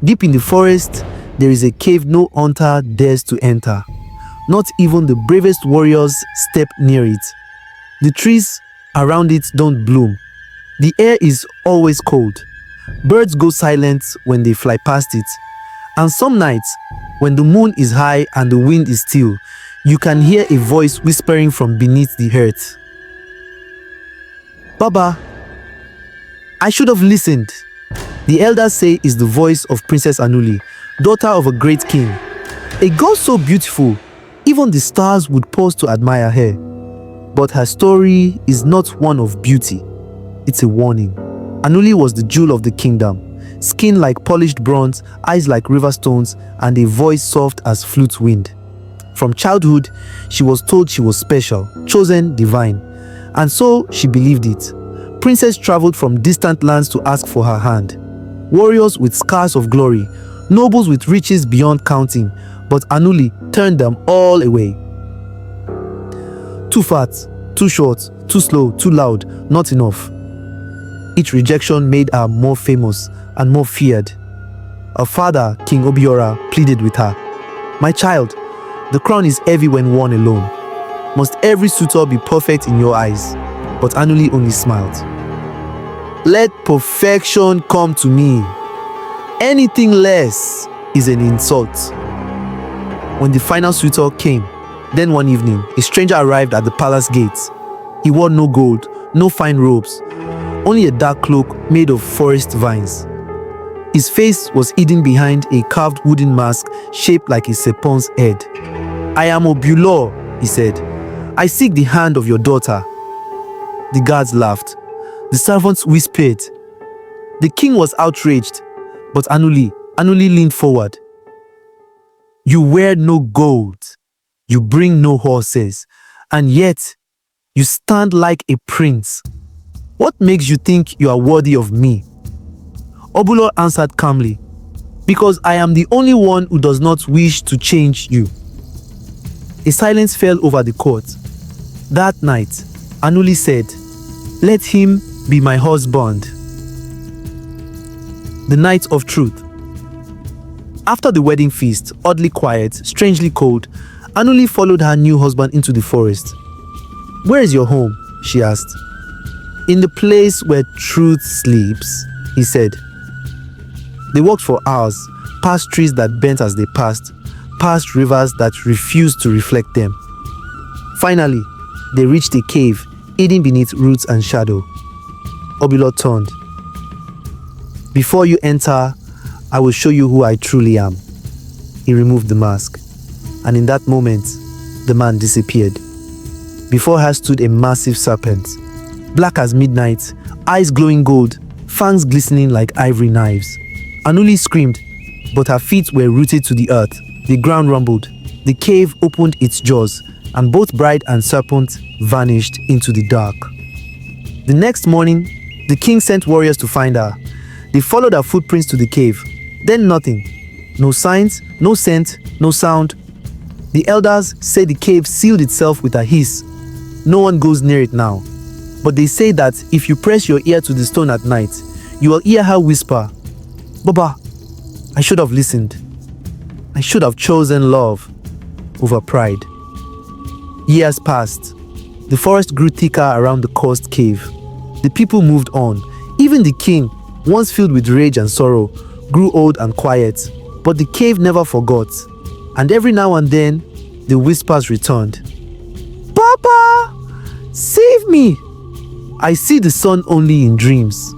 Deep in the forest, there is a cave no hunter dares to enter. Not even the bravest warriors step near it. The trees around it don't bloom. The air is always cold. Birds go silent when they fly past it. And some nights, when the moon is high and the wind is still, you can hear a voice whispering from beneath the earth. Baba, I should have listened. The elders say is the voice of Princess Anuli, daughter of a great king. A girl so beautiful, even the stars would pause to admire her. But her story is not one of beauty. It's a warning. Anuli was the jewel of the kingdom. Skin like polished bronze, eyes like river stones, and a voice soft as flute wind. From childhood, she was told she was special, chosen, divine. And so she believed it. Princes traveled from distant lands to ask for her hand. Warriors with scars of glory, nobles with riches beyond counting, but Anuli turned them all away. Too fat, too short, too slow, too loud, not enough. Each rejection made her more famous and more feared. Her father, King Obiora, pleaded with her. My child, the crown is heavy when worn alone. Must every suitor be perfect in your eyes? But Anuli only smiled. Let perfection come to me. Anything less is an insult. When the final suitor came, then one evening, a stranger arrived at the palace gates. He wore no gold, no fine robes, only a dark cloak made of forest vines. His face was hidden behind a carved wooden mask shaped like a serpent's head. I am Obulor, he said. I seek the hand of your daughter. The guards laughed. The servants whispered. The king was outraged, but Anuli leaned forward. You wear no gold, you bring no horses, and yet you stand like a prince. What makes you think you are worthy of me? Obulor answered calmly, because I am the only one who does not wish to change you. A silence fell over the court. That night, Anuli said, let him be my husband. The night of truth. After the wedding feast, oddly quiet, strangely cold, Anuli followed her new husband into the forest. Where is your home? She asked. In the place where truth sleeps, he said. They walked for hours, past trees that bent as they passed, past rivers that refused to reflect them. Finally, they reached a cave hidden beneath roots and shadow. Obulor turned. Before you enter, I will show you who I truly am. He removed the mask, and in that moment, the man disappeared. Before her stood a massive serpent, black as midnight, eyes glowing gold, fangs glistening like ivory knives. Anuli screamed, but her feet were rooted to the earth. The ground rumbled. The cave opened its jaws, and both bride and serpent vanished into the dark. The next morning, the king sent warriors to find her. They followed her footprints to the cave. Then nothing. No signs, no scent, no sound. The elders say the cave sealed itself with a hiss. No one goes near it now. But they say that if you press your ear to the stone at night, you will hear her whisper, Baba, I should have listened. I should have chosen love over pride. Years passed. The forest grew thicker around the cursed cave. The people moved on. Even the king, once filled with rage and sorrow, grew old and quiet. But the cave never forgot. And every now and then, the whispers returned. Papa, save me! I see the sun only in dreams.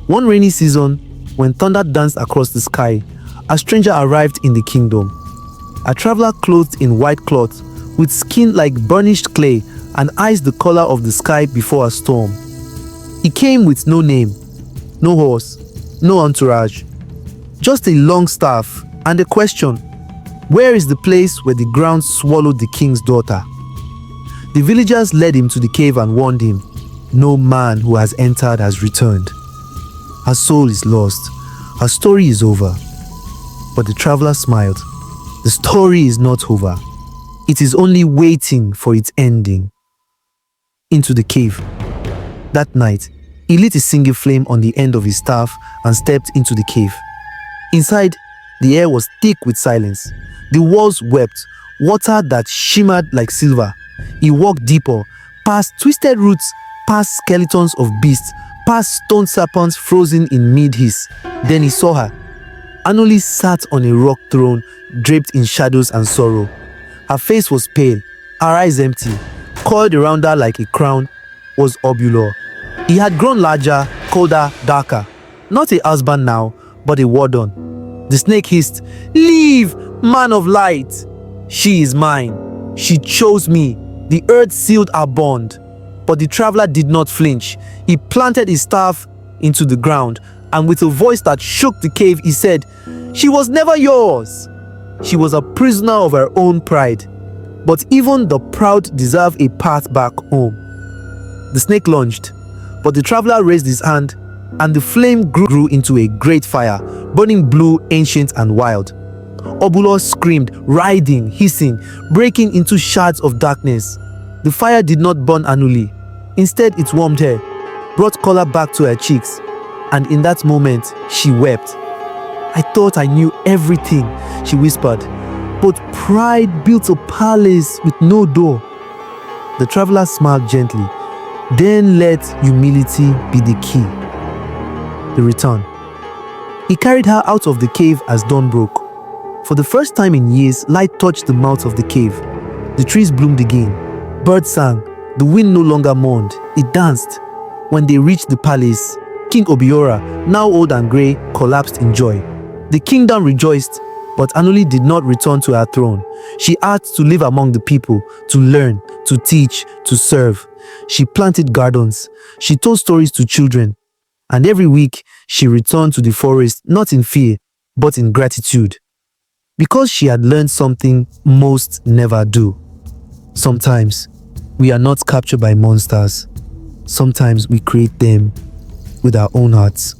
One rainy season, when thunder danced across the sky, a stranger arrived in the kingdom. A traveler clothed in white cloth, with skin like burnished clay and eyes the color of the sky before a storm. He came with no name, no horse, no entourage, just a long staff and a question: where is the place where the ground swallowed the king's daughter? The villagers led him to the cave and warned him, no man who has entered has returned. Her soul is lost, her story is over. But the traveler smiled. The story is not over. It is only waiting for its ending. Into the cave. That night, he lit a single flame on the end of his staff and stepped into the cave. Inside, the air was thick with silence. The walls wept, water that shimmered like silver. He walked deeper, past twisted roots, past skeletons of beasts, past stone serpents frozen in mid-hiss. Then he saw her. Anuli sat on a rock throne, draped in shadows and sorrow. Her face was pale, her eyes empty. Coiled around her like a crown was Obulor. He had grown larger, colder, darker. Not a husband now, but a warden. The snake hissed, "Leave, man of light! She is mine. She chose me." The earth sealed our bond. But the traveler did not flinch. He planted his staff into the ground, and with a voice that shook the cave, he said, "She was never yours. She was a prisoner of her own pride. But even the proud deserve a path back home." The snake lunged, but the traveler raised his hand, and the flame grew into a great fire, burning blue, ancient, and wild. Obulor screamed, writhing, hissing, breaking into shards of darkness. The fire did not burn Anuli. Instead, it warmed her, brought color back to her cheeks, and in that moment, she wept. "I thought I knew everything," she whispered, "but pride built a palace with no door." The traveler smiled gently. "Then let humility be the key." The return. He carried her out of the cave as dawn broke. For the first time in years, light touched the mouth of the cave. The trees bloomed again. Birds sang. The wind no longer mourned. It danced. When they reached the palace, King Obiora, now old and grey, collapsed in joy. The kingdom rejoiced, but Anuli did not return to her throne. She asked to live among the people, to learn, to teach, to serve. She planted gardens. She told stories to children. And every week, she returned to the forest, not in fear, but in gratitude. Because she had learned something most never do. Sometimes, we are not captured by monsters. Sometimes we create them with our own hearts.